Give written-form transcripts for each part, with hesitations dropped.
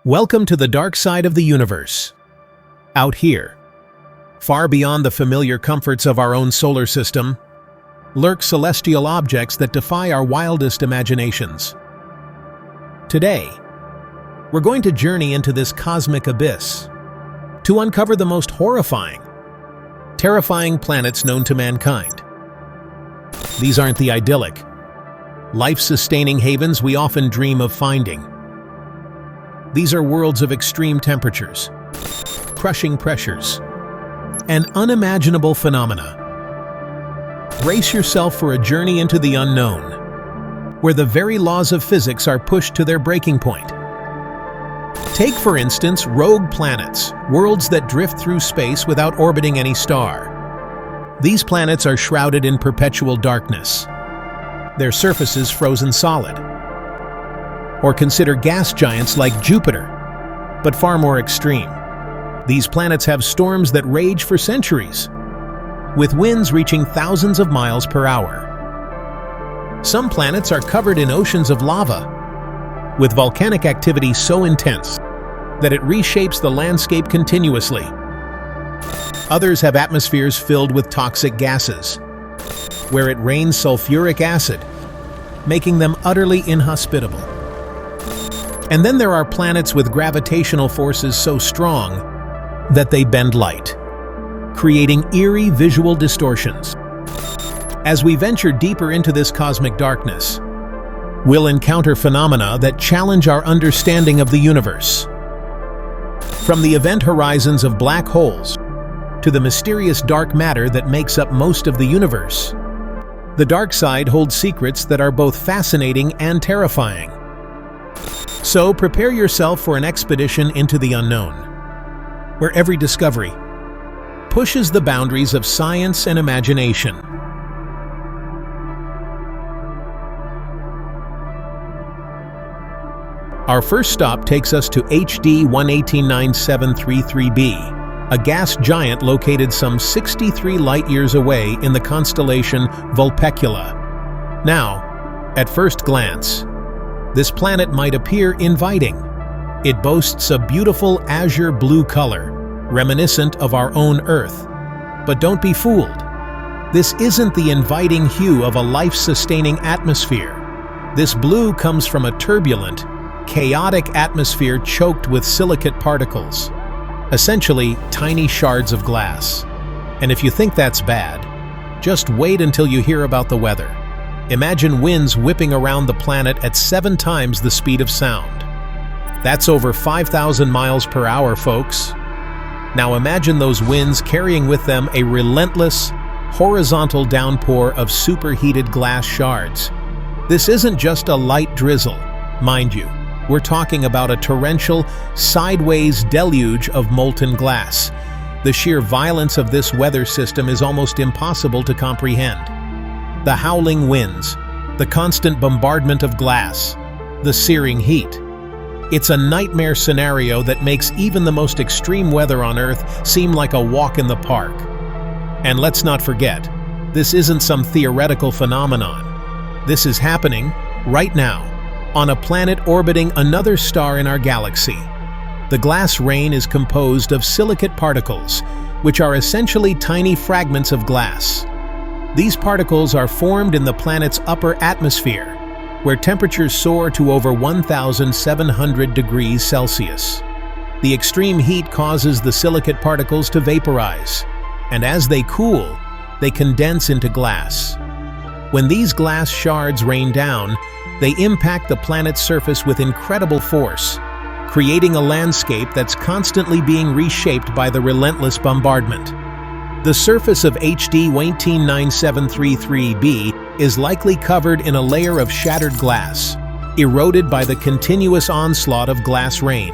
Welcome to the dark side of the universe. Out here, far beyond the familiar comforts of our own solar system, lurk celestial objects that defy our wildest imaginations. Today, we're going to journey into this cosmic abyss to uncover the most horrifying, terrifying planets known to mankind. These aren't the idyllic, life-sustaining havens we often dream of finding. These are worlds of extreme temperatures, crushing pressures, and unimaginable phenomena. Brace yourself for a journey into the unknown, where the very laws of physics are pushed to their breaking point. Take, for instance, rogue planets, worlds that drift through space without orbiting any star. These planets are shrouded in perpetual darkness, their surfaces frozen solid. Or consider gas giants like Jupiter, but far more extreme. These planets have storms that rage for centuries, with winds reaching thousands of miles per hour. Some planets are covered in oceans of lava, with volcanic activity so intense that it reshapes the landscape continuously. Others have atmospheres filled with toxic gases, where it rains sulfuric acid, making them utterly inhospitable. And then there are planets with gravitational forces so strong that they bend light, creating eerie visual distortions. As we venture deeper into this cosmic darkness, we'll encounter phenomena that challenge our understanding of the universe. From the event horizons of black holes to the mysterious dark matter that makes up most of the universe, the dark side holds secrets that are both fascinating and terrifying. So prepare yourself for an expedition into the unknown, where every discovery pushes the boundaries of science and imagination. Our first stop takes us to HD 1189733b, a gas giant located some 63 light-years away in the constellation Vulpecula. Now, at first glance, this planet might appear inviting. It boasts a beautiful azure blue color, reminiscent of our own Earth. But don't be fooled. This isn't the inviting hue of a life-sustaining atmosphere. This blue comes from a turbulent, chaotic atmosphere choked with silicate particles, essentially tiny shards of glass. And if you think that's bad, just wait until you hear about the weather. Imagine winds whipping around the planet at 7 times the speed of sound. That's over 5,000 miles per hour, folks. Now imagine those winds carrying with them a relentless, horizontal downpour of superheated glass shards. This isn't just a light drizzle, mind you. We're talking about a torrential, sideways deluge of molten glass. The sheer violence of this weather system is almost impossible to comprehend. The howling winds, the constant bombardment of glass, the searing heat. It's a nightmare scenario that makes even the most extreme weather on Earth seem like a walk in the park. And let's not forget, this isn't some theoretical phenomenon. This is happening right now on a planet orbiting another star in our galaxy. The glass rain is composed of silicate particles, which are essentially tiny fragments of glass. These particles are formed in the planet's upper atmosphere, where temperatures soar to over 1,700 degrees Celsius. The extreme heat causes the silicate particles to vaporize, and as they cool, they condense into glass. When these glass shards rain down, they impact the planet's surface with incredible force, creating a landscape that's constantly being reshaped by the relentless bombardment. The surface of HD 1189733b is likely covered in a layer of shattered glass, eroded by the continuous onslaught of glass rain.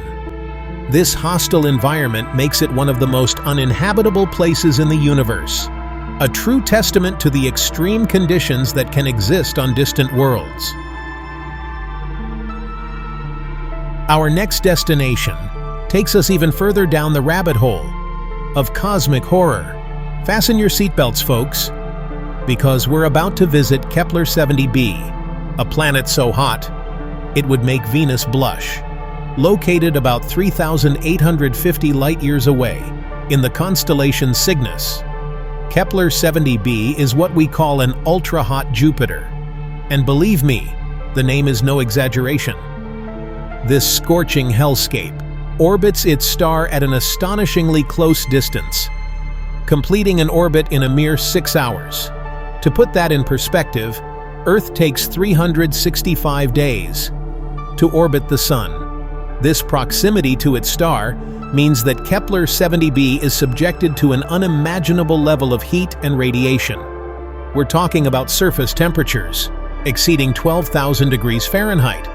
This hostile environment makes it one of the most uninhabitable places in the universe, a true testament to the extreme conditions that can exist on distant worlds. Our next destination takes us even further down the rabbit hole of cosmic horror. Fasten your seatbelts, folks, because we're about to visit Kepler 70b, a planet so hot it would make Venus blush. located about 3,850 light-years away in the constellation Cygnus. Kepler 70b is what we call an ultra-hot Jupiter. And believe me, the name is no exaggeration. This scorching hellscape orbits its star at an astonishingly close distance, completing an orbit in a mere 6 hours. To put that in perspective, Earth takes 365 days to orbit the Sun. This proximity to its star means that Kepler 70b is subjected to an unimaginable level of heat and radiation. We're talking about surface temperatures exceeding 12,000 degrees Fahrenheit,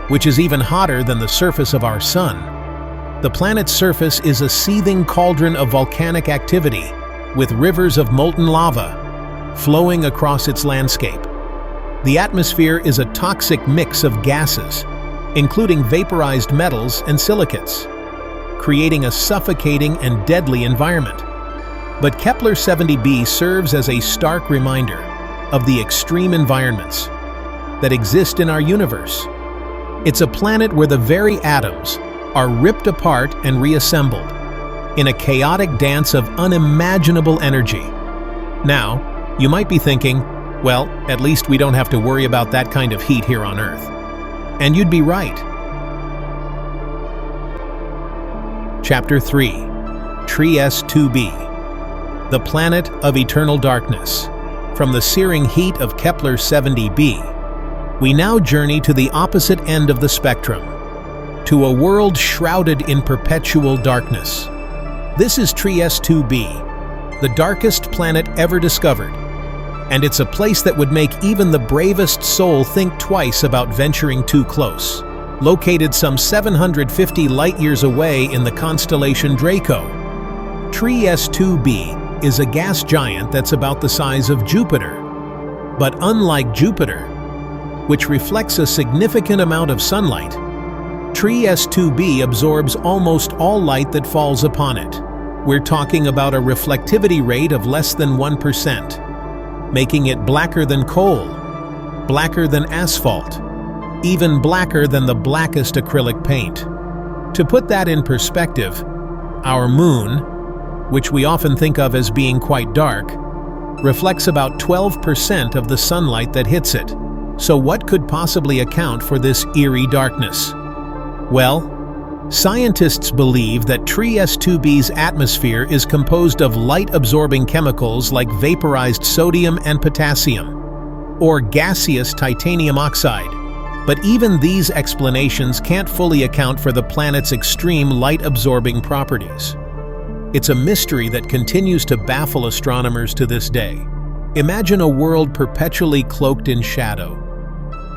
which is even hotter than the surface of our Sun. The planet's surface is a seething cauldron of volcanic activity, with rivers of molten lava flowing across its landscape. The atmosphere is a toxic mix of gases, including vaporized metals and silicates, creating a suffocating and deadly environment. But Kepler 70b serves as a stark reminder of the extreme environments that exist in our universe. It's a planet where the very atoms are ripped apart and reassembled in a chaotic dance of unimaginable energy. Now, you might be thinking, well, at least we don't have to worry about that kind of heat here on Earth. And you'd be right. Chapter 3. TRIES 2b, the planet of eternal darkness. From the searing heat of Kepler 70b, we now journey to the opposite end of the spectrum, to a world shrouded in perpetual darkness. This is TRIES 2b, the darkest planet ever discovered, and it's a place that would make even the bravest soul think twice about venturing too close. Located some 750 light-years away in the constellation Draco, TRIES 2b is a gas giant that's about the size of Jupiter. But unlike Jupiter, which reflects a significant amount of sunlight, TRIES 2b absorbs almost all light that falls upon it. We're talking about a reflectivity rate of less than 1%, making it blacker than coal, blacker than asphalt, even blacker than the blackest acrylic paint. To put that in perspective, our moon, which we often think of as being quite dark, reflects about 12% of the sunlight that hits it. So what could possibly account for this eerie darkness? Well, scientists believe that TRIES 2b's atmosphere is composed of light-absorbing chemicals like vaporized sodium and potassium, or gaseous titanium oxide. But even these explanations can't fully account for the planet's extreme light-absorbing properties. It's a mystery that continues to baffle astronomers to this day. Imagine a world perpetually cloaked in shadow,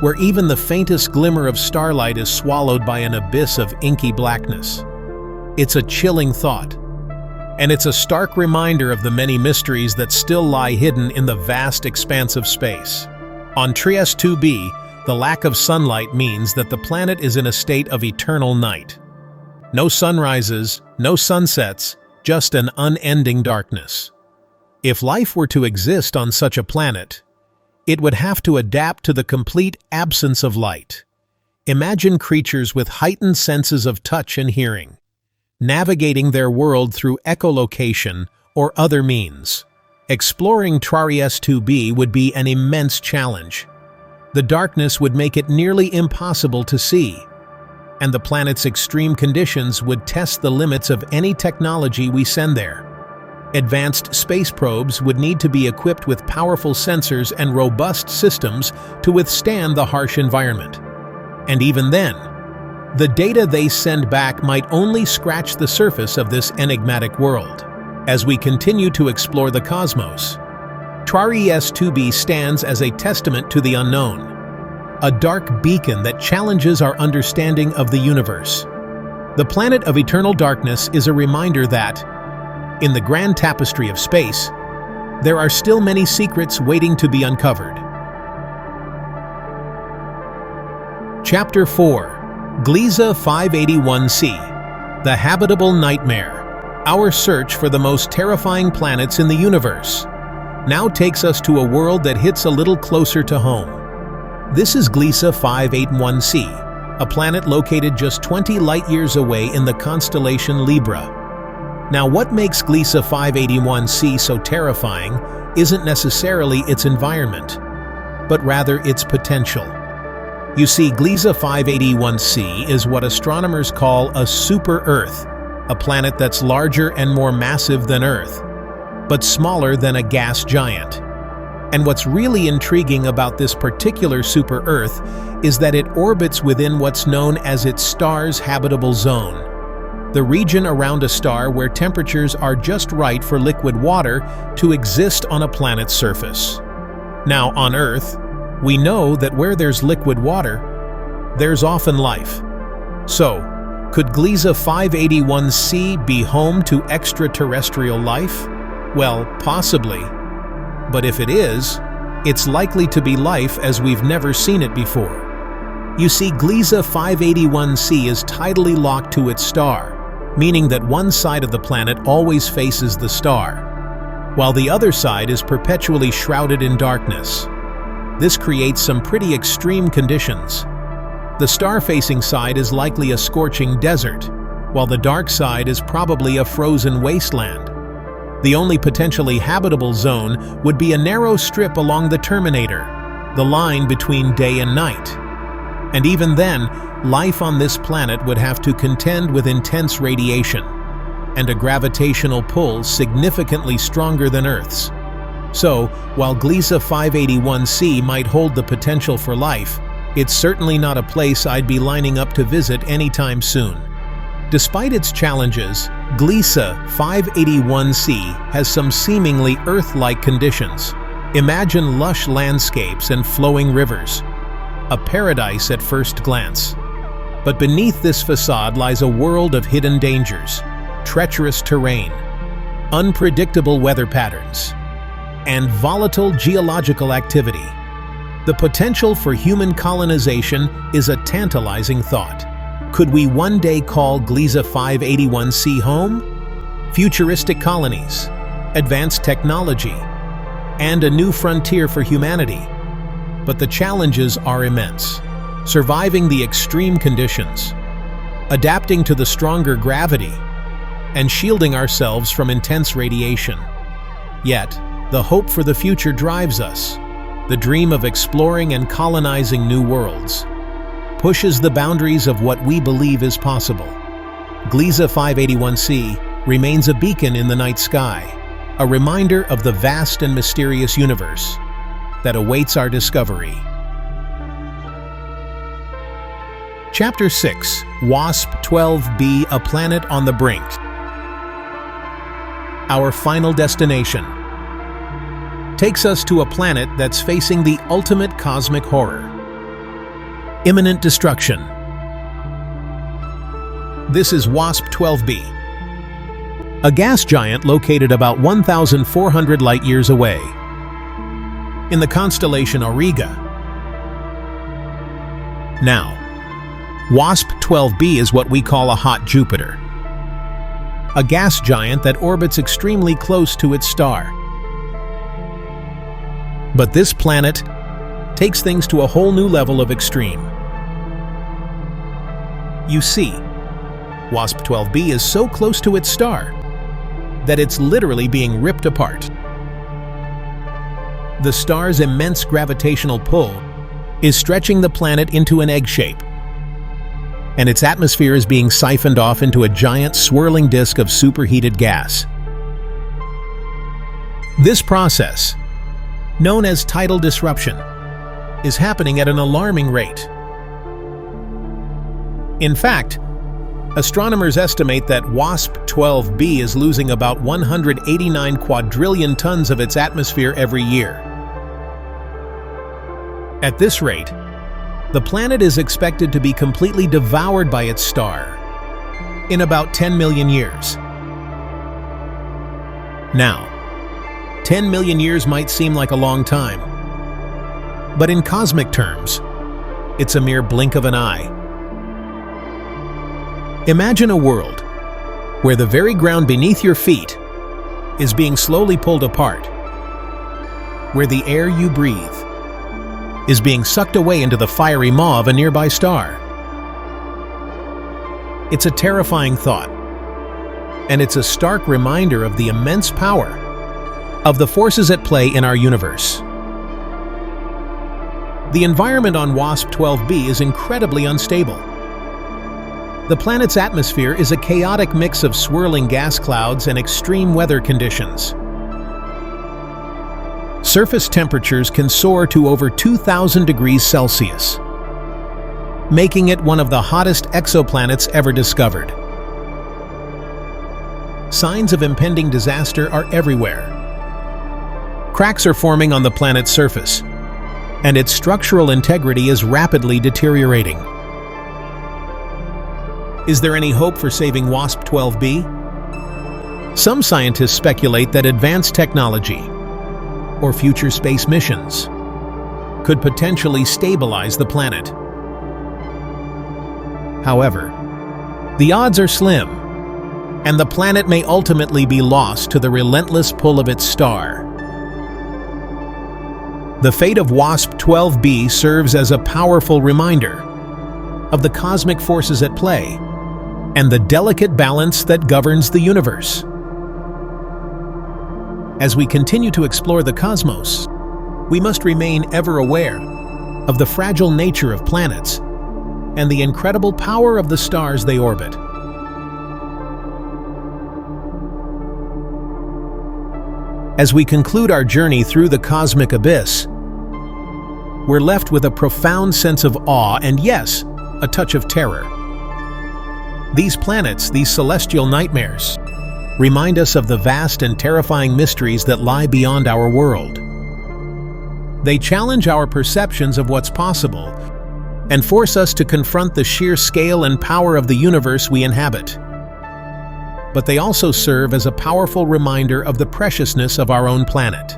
where even the faintest glimmer of starlight is swallowed by an abyss of inky blackness. It's a chilling thought, and it's a stark reminder of the many mysteries that still lie hidden in the vast expanse of space. On TRIES 2b, the lack of sunlight means that the planet is in a state of eternal night. No sunrises, no sunsets, just an unending darkness. If life were to exist on such a planet, it would have to adapt to the complete absence of light. Imagine creatures with heightened senses of touch and hearing, navigating their world through echolocation or other means. Exploring TRIES 2b would be an immense challenge. The darkness would make it nearly impossible to see, and the planet's extreme conditions would test the limits of any technology we send there. Advanced space probes would need to be equipped with powerful sensors and robust systems to withstand the harsh environment. And even then, the data they send back might only scratch the surface of this enigmatic world. As we continue to explore the cosmos, TRIES 2b stands as a testament to the unknown, a dark beacon that challenges our understanding of the universe. The planet of eternal darkness is a reminder that, in the grand tapestry of space, there are still many secrets waiting to be uncovered. Chapter 4. Gliese 581c, the Habitable Nightmare. Our search for the most terrifying planets in the universe now takes us to a world that hits a little closer to home. This is Gliese 581c, a planet located just 20 light-years away in the constellation Libra. Now, what makes Gliese 581c so terrifying isn't necessarily its environment, but rather its potential. You see, Gliese 581c is what astronomers call a super-Earth, a planet that's larger and more massive than Earth, but smaller than a gas giant. And what's really intriguing about this particular super-Earth is that it orbits within what's known as its star's habitable zone, the region around a star where temperatures are just right for liquid water to exist on a planet's surface. Now, on Earth, we know that where there's liquid water, there's often life. So, could Gliese 581c be home to extraterrestrial life? Well, possibly. But if it is, it's likely to be life as we've never seen it before. You see, Gliese 581c is tidally locked to its star, meaning that one side of the planet always faces the star, while the other side is perpetually shrouded in darkness. This creates some pretty extreme conditions. The star-facing side is likely a scorching desert, while the dark side is probably a frozen wasteland. The only potentially habitable zone would be a narrow strip along the terminator, the line between day and night. And even then, life on this planet would have to contend with intense radiation and a gravitational pull significantly stronger than Earth's. So, while Gliese 581c might hold the potential for life, it's certainly not a place I'd be lining up to visit anytime soon. Despite its challenges, Gliese 581c has some seemingly Earth-like conditions. Imagine lush landscapes and flowing rivers. A paradise at first glance. But beneath this facade lies a world of hidden dangers, treacherous terrain, unpredictable weather patterns, and volatile geological activity. The potential for human colonization is a tantalizing thought. Could we one day call Gliese 581c home? Futuristic colonies, advanced technology, and a new frontier for humanity. But the challenges are immense. Surviving the extreme conditions, adapting to the stronger gravity, and shielding ourselves from intense radiation. Yet, the hope for the future drives us. The dream of exploring and colonizing new worlds pushes the boundaries of what we believe is possible. Gliese 581c remains a beacon in the night sky, a reminder of the vast and mysterious universe that awaits our discovery. Chapter 6, WASP-12b, A Planet on the Brink. Our final destination takes us to a planet that's facing the ultimate cosmic horror: imminent destruction. This is WASP-12b, a gas giant located about 1,400 light-years away in the constellation Auriga. Now, WASP-12b is what we call a hot Jupiter, a gas giant that orbits extremely close to its star. But this planet takes things to a whole new level of extreme. You see, WASP-12b is so close to its star that it's literally being ripped apart. The star's immense gravitational pull is stretching the planet into an egg shape, and its atmosphere is being siphoned off into a giant swirling disk of superheated gas. This process, known as tidal disruption, is happening at an alarming rate. In fact, astronomers estimate that WASP-12b is losing about 189 quadrillion tons of its atmosphere every year. At this rate, the planet is expected to be completely devoured by its star in about 10 million years. Now, 10 million years might seem like a long time, but in cosmic terms, it's a mere blink of an eye. Imagine a world where the very ground beneath your feet is being slowly pulled apart, where the air you breathe is being sucked away into the fiery maw of a nearby star, It's a terrifying thought, and it's a stark reminder of the immense power of the forces at play in our universe. The environment on WASP-12b is incredibly unstable. The planet's atmosphere is a chaotic mix of swirling gas clouds and extreme weather conditions. Surface temperatures can soar to over 2,000 degrees Celsius, making it one of the hottest exoplanets ever discovered. Signs of impending disaster are everywhere. Cracks are forming on the planet's surface, and its structural integrity is rapidly deteriorating. Is there any hope for saving WASP-12b? Some scientists speculate that advanced technology or future space missions could potentially stabilize the planet. However, the odds are slim, and the planet may ultimately be lost to the relentless pull of its star. The fate of WASP-12b serves as a powerful reminder of the cosmic forces at play and the delicate balance that governs the universe. As we continue to explore the cosmos, we must remain ever aware of the fragile nature of planets and the incredible power of the stars they orbit. As we conclude our journey through the cosmic abyss, we're left with a profound sense of awe and, yes, a touch of terror. These planets, these celestial nightmares, remind us of the vast and terrifying mysteries that lie beyond our world. They challenge our perceptions of what's possible and force us to confront the sheer scale and power of the universe we inhabit. But they also serve as a powerful reminder of the preciousness of our own planet.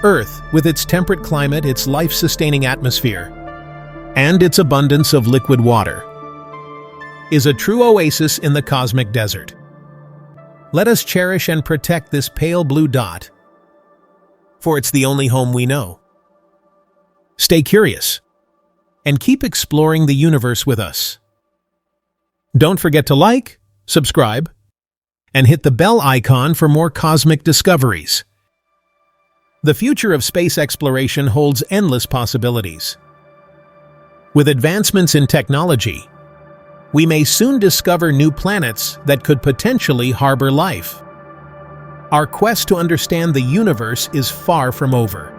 Earth, with its temperate climate, its life-sustaining atmosphere, and its abundance of liquid water, is a true oasis in the cosmic desert. Let us cherish and protect this pale blue dot, for it's the only home we know. Stay curious, and keep exploring the universe with us. Don't forget to like, subscribe, and hit the bell icon for more cosmic discoveries. The future of space exploration holds endless possibilities. With advancements in technology, we may soon discover new planets that could potentially harbor life. Our quest to understand the universe is far from over.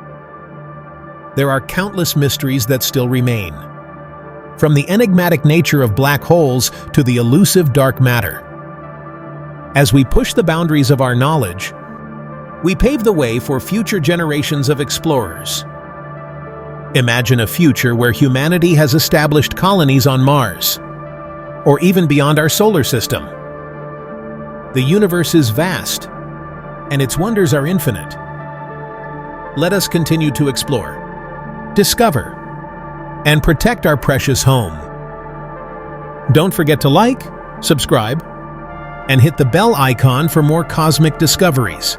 There are countless mysteries that still remain, from the enigmatic nature of black holes to the elusive dark matter. As we push the boundaries of our knowledge, we pave the way for future generations of explorers. Imagine a future where humanity has established colonies on Mars, or even beyond our solar system. The universe is vast, and its wonders are infinite. Let us continue to explore, discover, and protect our precious home. Don't forget to like, subscribe, and hit the bell icon for more cosmic discoveries.